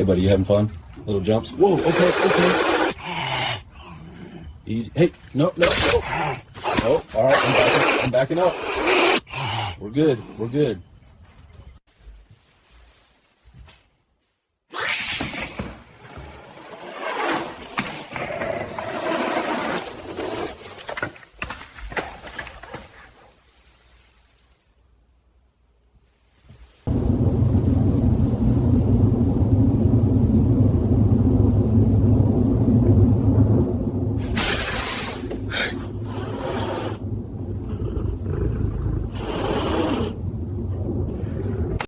buddy, you having fun? Little jumps. Whoa, okay. Easy. Hey, no. Oh, all right, I'm backing up. We're good.